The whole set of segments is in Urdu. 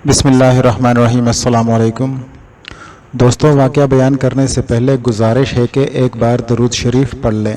بسم اللہ الرحمن الرحیم۔ السلام علیکم دوستوں، واقعہ بیان کرنے سے پہلے گزارش ہے کہ ایک بار درود شریف پڑھ لیں۔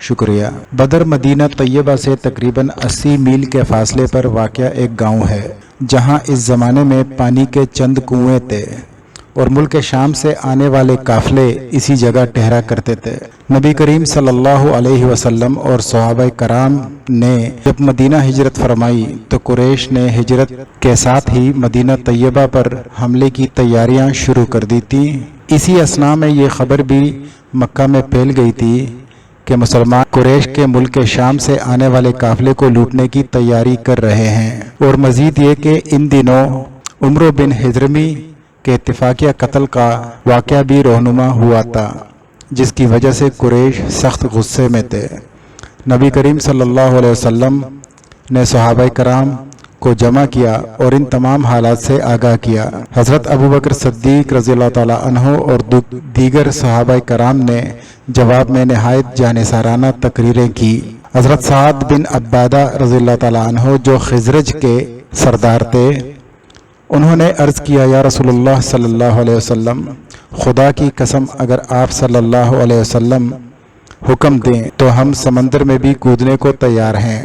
شکریہ۔ بدر مدینہ طیبہ سے تقریباً 80 میل کے فاصلے پر واقع ایک گاؤں ہے جہاں اس زمانے میں پانی کے چند کنویں تھے اور ملک شام سے آنے والے قافلے اسی جگہ ٹھہرا کرتے تھے۔ نبی کریم صلی اللہ علیہ وسلم اور صحابہ کرام نے جب مدینہ ہجرت فرمائی تو قریش نے ہجرت کے ساتھ ہی مدینہ طیبہ پر حملے کی تیاریاں شروع کر دی تھیں۔ اسی اثناء میں یہ خبر بھی مکہ میں پھیل گئی تھی کہ مسلمان قریش کے ملک شام سے آنے والے قافلے کو لوٹنے کی تیاری کر رہے ہیں، اور مزید یہ کہ ان دنوں عمرو بن حضرمی کے اتفاقیہ قتل کا واقعہ بھی رونما ہوا تھا، جس کی وجہ سے قریش سخت غصے میں تھے۔ نبی کریم صلی اللہ علیہ وسلم نے صحابہ کرام کو جمع کیا اور ان تمام حالات سے آگاہ کیا۔ حضرت ابوبکر صدیق رضی اللہ تعالیٰ عنہ اور دیگر صحابہ کرام نے جواب میں نہایت جانثارانہ تقریریں کی۔ حضرت سعد بن عبادہ رضی اللہ تعالیٰ عنہ جو خزرج کے سردار تھے، انہوں نے عرض کیا، یا رسول اللہ صلی اللہ علیہ وسلم، خدا کی قسم اگر آپ صلی اللہ علیہ وسلم حکم دیں تو ہم سمندر میں بھی کودنے کو تیار ہیں۔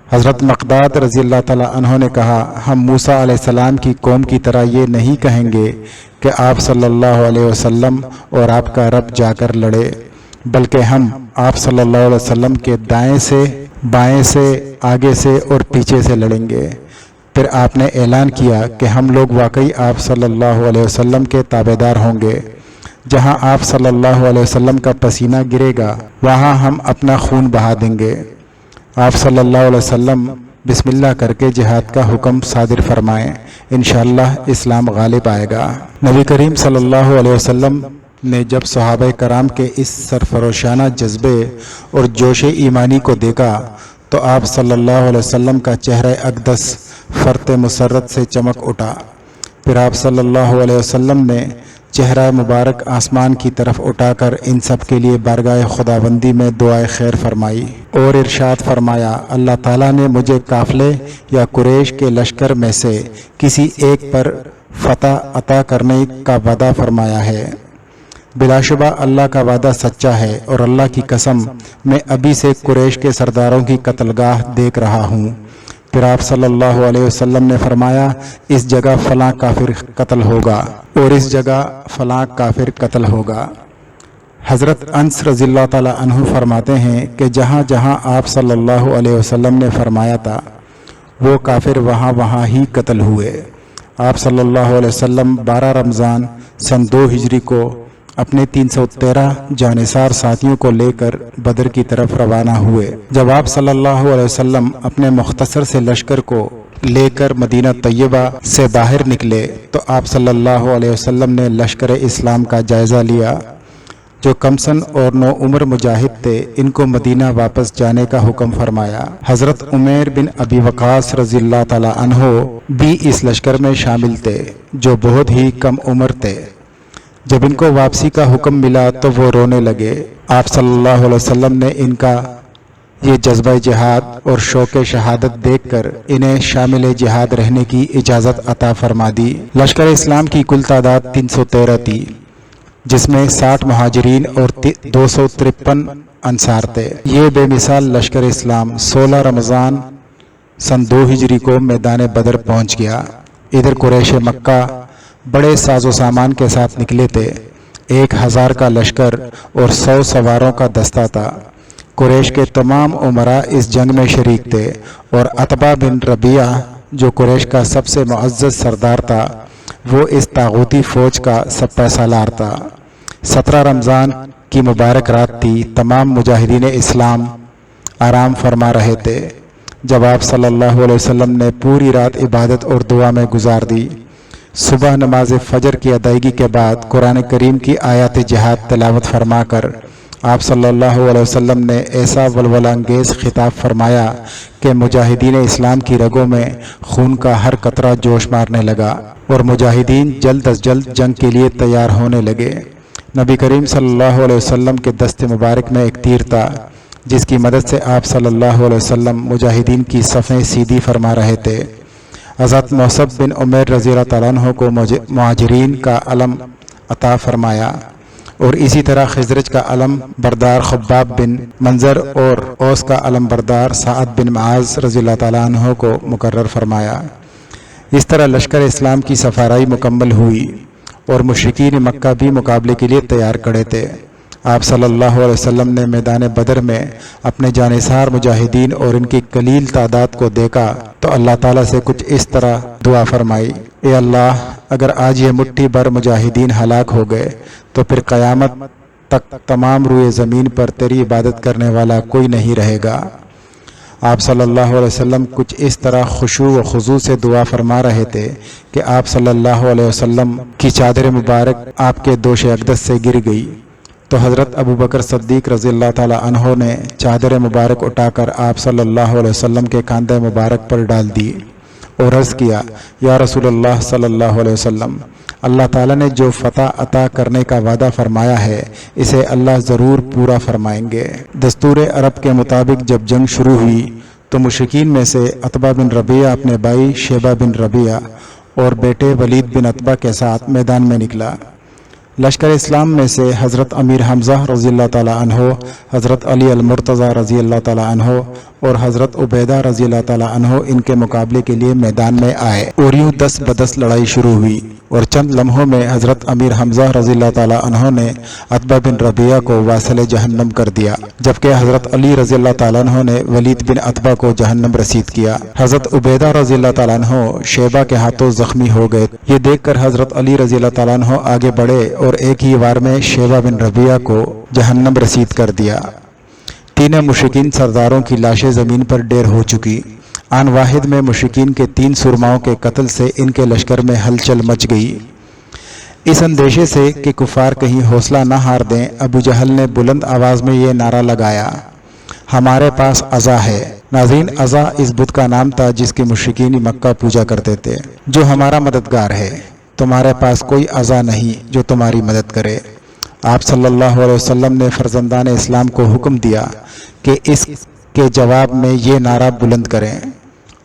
حضرت مقداد رضی اللہ تعالیٰ عنہ نے کہا، ہم موسیٰ علیہ السلام کی قوم کی طرح یہ نہیں کہیں گے کہ آپ صلی اللہ علیہ وسلم اور آپ کا رب جا کر لڑے، بلکہ ہم آپ صلی اللہ علیہ وسلم کے دائیں سے، بائیں سے، آگے سے اور پیچھے سے لڑیں گے۔ پھر آپ نے اعلان کیا کہ ہم لوگ واقعی آپ صلی اللہ علیہ وسلم کے تابعدار ہوں گے۔ جہاں آپ صلی اللہ علیہ وسلم کا پسینہ گرے گا وہاں ہم اپنا خون بہا دیں گے۔ آپ صلی اللہ علیہ وسلم بسم اللہ کر کے جہاد کا حکم صادر فرمائیں، انشاءاللہ اسلام غالب آئے گا۔ نبی کریم صلی اللہ علیہ وسلم نے جب صحابہ کرام کے اس سرفروشانہ جذبے اور جوش ایمانی کو دیکھا تو آپ صلی اللہ علیہ وسلم کا چہرہ اقدس فرت مسرت سے چمک اٹھا۔ پھر آپ صلی اللہ علیہ وسلم نے چہرہ مبارک آسمان کی طرف اٹھا کر ان سب کے لیے بارگاہ خداوندی میں دعائے خیر فرمائی اور ارشاد فرمایا، اللہ تعالیٰ نے مجھے قافلے یا قریش کے لشکر میں سے کسی ایک پر فتح عطا کرنے کا وعدہ فرمایا ہے۔ بلا شبہ اللہ کا وعدہ سچا ہے، اور اللہ کی قسم میں ابھی سے قریش کے سرداروں کی قتل گاہ دیکھ رہا ہوں۔ پھر آپ صلی اللہ علیہ وسلم نے فرمایا، اس جگہ فلاں کافر قتل ہوگا اور اس جگہ فلاں کافر قتل ہوگا۔ حضرت انس رضی اللہ تعالیٰ عنہ فرماتے ہیں کہ جہاں جہاں آپ صلی اللہ علیہ وسلم نے فرمایا تھا وہ کافر وہاں وہاں ہی قتل ہوئے۔ آپ صلی اللہ علیہ وسلم 12 رمضان سن 2 ہجری کو اپنے 313 جانثار ساتھیوں کو لے کر بدر کی طرف روانہ ہوئے۔ جب آپ صلی اللہ علیہ وسلم اپنے مختصر سے لشکر کو لے کر مدینہ طیبہ سے باہر نکلے تو آپ صلی اللہ علیہ وسلم نے لشکر اسلام کا جائزہ لیا۔ جو کم سن اور نو عمر مجاہد تھے ان کو مدینہ واپس جانے کا حکم فرمایا۔ حضرت عمیر بن ابی وقاص رضی اللہ تعالیٰ عنہ بھی اس لشکر میں شامل تھے جو بہت ہی کم عمر تھے۔ جب ان کو واپسی کا حکم ملا تو وہ رونے لگے۔ آپ صلی اللہ علیہ وسلم نے ان کا یہ جذبہ جہاد اور شوق شہادت دیکھ کر انہیں شامل جہاد رہنے کی اجازت عطا فرما دی۔ لشکر اسلام کی کل تعداد 313 تھی، جس میں 60 مہاجرین اور 253 انصار تھے۔ یہ بے مثال لشکر اسلام 16 رمضان سن 2 ہجری کو میدان بدر پہنچ گیا۔ ادھر قریش مکہ بڑے ساز و سامان کے ساتھ نکلے تھے، 1000 کا لشکر اور 100 سواروں کا دستہ تھا۔ قریش کے تمام امراء اس جنگ میں شریک تھے، اور عتبہ بن ربیعہ جو قریش کا سب سے معزز سردار تھا وہ اس طاغوتی فوج کا سپہ سالار تھا۔ 17 رمضان کی مبارک رات تھی۔ تمام مجاہدین اسلام آرام فرما رہے تھے جب آپ صلی اللہ علیہ وسلم نے پوری رات عبادت اور دعا میں گزار دی۔ صبح نماز فجر کی ادائیگی کے بعد قرآن کریم کی آیات جہاد تلاوت فرما کر آپ صلی اللہ علیہ وسلم نے ایسا ولولہ انگیز خطاب فرمایا کہ مجاہدین اسلام کی رگوں میں خون کا ہر قطرہ جوش مارنے لگا اور مجاہدین جلد از جلد جنگ کے لیے تیار ہونے لگے۔ نبی کریم صلی اللہ علیہ وسلم کے دست مبارک میں ایک تیر تھا جس کی مدد سے آپ صلی اللہ علیہ وسلم مجاہدین کی صفیں سیدھی فرما رہے تھے۔ حضرت مصعب بن عمیر رضی اللہ تعالیٰ عنہ کو مہاجرین کا علم عطا فرمایا، اور اسی طرح خزرج کا علم بردار خباب بن منظر اور اوس کا علم بردار سعد بن معاذ رضی اللہ تعالیٰ عنہ کو مقرر فرمایا۔ اس طرح لشکر اسلام کی سفارائی مکمل ہوئی اور مشرکین مکہ بھی مقابلے کے لیے تیار کھڑے تھے۔ آپ صلی اللہ علیہ وسلم نے میدان بدر میں اپنے جانثار مجاہدین اور ان کی قلیل تعداد کو دیکھا تو اللہ تعالیٰ سے کچھ اس طرح دعا فرمائی: اے اللہ، اگر آج یہ مٹھی بھر مجاہدین ہلاک ہو گئے تو پھر قیامت تک تمام روئے زمین پر تیری عبادت کرنے والا کوئی نہیں رہے گا۔ آپ صلی اللہ علیہ وسلم کچھ اس طرح خشوع و خضوع سے دعا فرما رہے تھے کہ آپ صلی اللہ علیہ وسلم کی چادر مبارک آپ کے دوش اقدس سے گر گئی، تو حضرت ابو بکر صدیق رضی اللہ تعالی عنہ نے چادر مبارک اٹھا کر آپ صلی اللہ علیہ وسلم کے کاندھے مبارک پر ڈال دی اور عرض کیا: یا رسول اللہ صلی اللہ علیہ وسلم، اللہ تعالیٰ نے جو فتح عطا کرنے کا وعدہ فرمایا ہے اسے اللہ ضرور پورا فرمائیں گے۔ دستور عرب کے مطابق جب جنگ شروع ہوئی تو مشرکین میں سے عتبہ بن ربیعہ اپنے بھائی شیبہ بن ربیعہ اور بیٹے ولید بن عتبہ کے ساتھ میدان میں نکلا۔ لشکر اسلام میں سے حضرت امیر حمزہ رضی اللہ تعالیٰ عنہ، حضرت علی المرتضی رضی اللہ تعالیٰ عنہ اور حضرت عبیدہ رضی اللہ تعالیٰ عنہ ان کے مقابلے کے لیے میدان میں آئے اور یوں 10 بدس لڑائی شروع ہوئی، اور چند لمحوں میں حضرت امیر حمزہ رضی اللہ تعالیٰ عنہ نے عتبہ بن ربیعہ کو واصل جہنم کر دیا، جبکہ حضرت علی رضی اللہ تعالیٰ عنہ نے ولید بن عتبہ کو جہنم رسید کیا۔ حضرت عبیدہ رضی اللہ تعالیٰ عنہ شیبہ کے ہاتھوں زخمی ہو گئے۔ یہ دیکھ کر حضرت علی رضی اللہ تعالیٰ عنہ آگے بڑھے اور ایک ہی وار میں شیبہ بن ربیعہ کو جہنم رسید کر دیا۔ تینوں مشرکین سرداروں کی لاشیں زمین پر ڈھیر ہو چکی۔ آن واحد میں مشرکین کے 3 سرماؤں کے قتل سے ان کے لشکر میں ہلچل مچ گئی۔ اس اندیشے سے کہ کفار کہیں حوصلہ نہ ہار دیں، ابو جہل نے بلند آواز میں یہ نعرہ لگایا: ہمارے پاس عزا ہے۔ ناظرین، عزا اس بت کا نام تھا جس کی مشرکین مکہ پوجا کرتے تھے، جو ہمارا مددگار ہے۔ تمہارے پاس کوئی عزا نہیں جو تمہاری مدد کرے۔ آپ صلی اللہ علیہ وسلم نے فرزندان اسلام کو حکم دیا کہ اس کے جواب میں یہ نعرہ بلند کریں: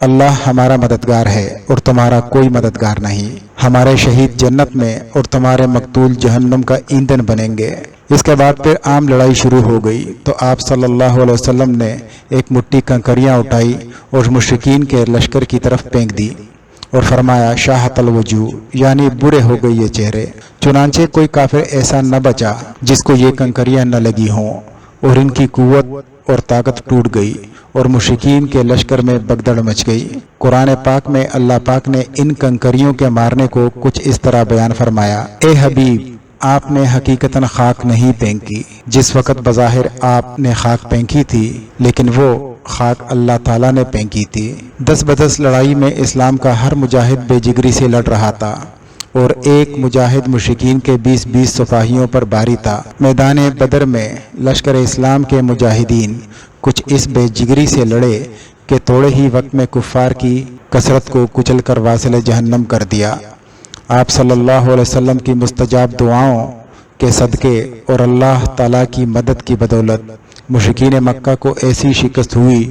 اللہ ہمارا مددگار ہے اور تمہارا کوئی مددگار نہیں۔ ہمارے شہید جنت میں اور تمہارے مقتول جہنم کا ایندھن بنیں گے۔ اس کے بعد پھر عام لڑائی شروع ہو گئی تو آپ صلی اللہ علیہ وسلم نے ایک مٹھی کنکریاں اٹھائی اور مشرکین کے لشکر کی طرف پھینک دی اور فرمایا: شاہت الوجوہ، یعنی برے ہو گئے یہ چہرے۔ چنانچہ کوئی کافر ایسا نہ بچا جس کو یہ کنکریاں نہ لگی ہوں، اور ان کی قوت اور طاقت ٹوٹ گئی اور مشرکین کے لشکر میں بگدڑ مچ گئی۔ قرآن پاک میں اللہ پاک نے ان کنکریوں کے مارنے کو کچھ اس طرح بیان فرمایا: اے حبیب، آپ نے حقیقتاً خاک نہیں پھینکی، جس وقت بظاہر آپ نے خاک پھینکی تھی لیکن وہ خاک اللہ تعالیٰ نے پھینکی تھی۔ 10 بدس لڑائی میں اسلام کا ہر مجاہد بے جگری سے لڑ رہا تھا اور ایک مجاہد مشرکین کے 20 سپاہیوں پر باری تھا۔ میدان بدر میں لشکر اسلام کے مجاہدین کچھ اس بے جگری سے لڑے کہ تھوڑے ہی وقت میں کفار کی کثرت کو کچل کر واصل جہنم کر دیا۔ آپ صلی اللہ علیہ وسلم کی مستجاب دعاؤں کے صدقے اور اللہ تعالیٰ کی مدد کی بدولت مشرکین مکہ کو ایسی شکست ہوئی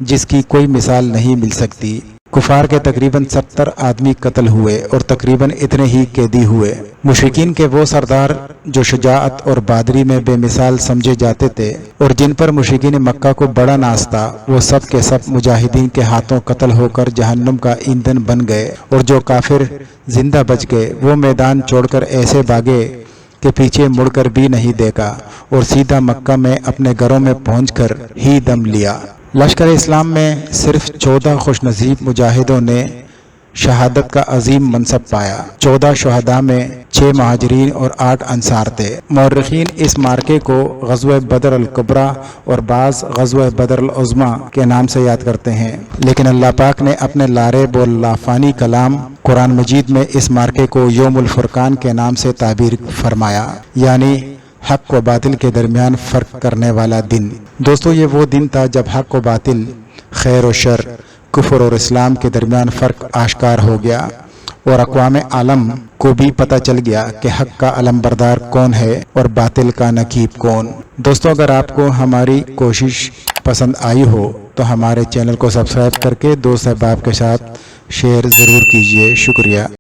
جس کی کوئی مثال نہیں مل سکتی۔ کفار کے تقریباً 70 آدمی قتل ہوئے اور تقریباً اتنے ہی قیدی ہوئے۔ مشرکین کے وہ سردار جو شجاعت اور بہادری میں بے مثال سمجھے جاتے تھے اور جن پر مشرکین مکہ کو بڑا ناز تھا، وہ سب کے سب مجاہدین کے ہاتھوں قتل ہو کر جہنم کا ایندھن بن گئے، اور جو کافر زندہ بچ گئے وہ میدان چھوڑ کر ایسے بھاگے کہ پیچھے مڑ کر بھی نہیں دیکھا اور سیدھا مکہ میں اپنے گھروں میں پہنچ کر ہی دم لیا۔ لشکر اسلام میں صرف 14 خوش نصیب مجاہدوں نے شہادت کا عظیم منصب پایا۔ 14 شہداء میں 6 مہاجرین اور 8 انصار تھے۔ مورخین اس مارکے کو غزوہ بدر الکبریٰ اور بعض غزوہ بدر العظمیٰ کے نام سے یاد کرتے ہیں، لیکن اللہ پاک نے اپنے لارب اور لافانی کلام قرآن مجید میں اس مارکے کو یوم الفرقان کے نام سے تعبیر فرمایا، یعنی حق و باطل کے درمیان فرق کرنے والا دن۔ دوستو، یہ وہ دن تھا جب حق و باطل، خیر و شر، کفر اور اسلام کے درمیان فرق آشکار ہو گیا اور اقوام عالم کو بھی پتہ چل گیا کہ حق کا علمبردار کون ہے اور باطل کا نقیب کون۔ دوستو اگر آپ کو ہماری کوشش پسند آئی ہو تو ہمارے چینل کو سبسکرائب کر کے دوست احباب کے ساتھ شیئر ضرور کیجیے۔ شکریہ۔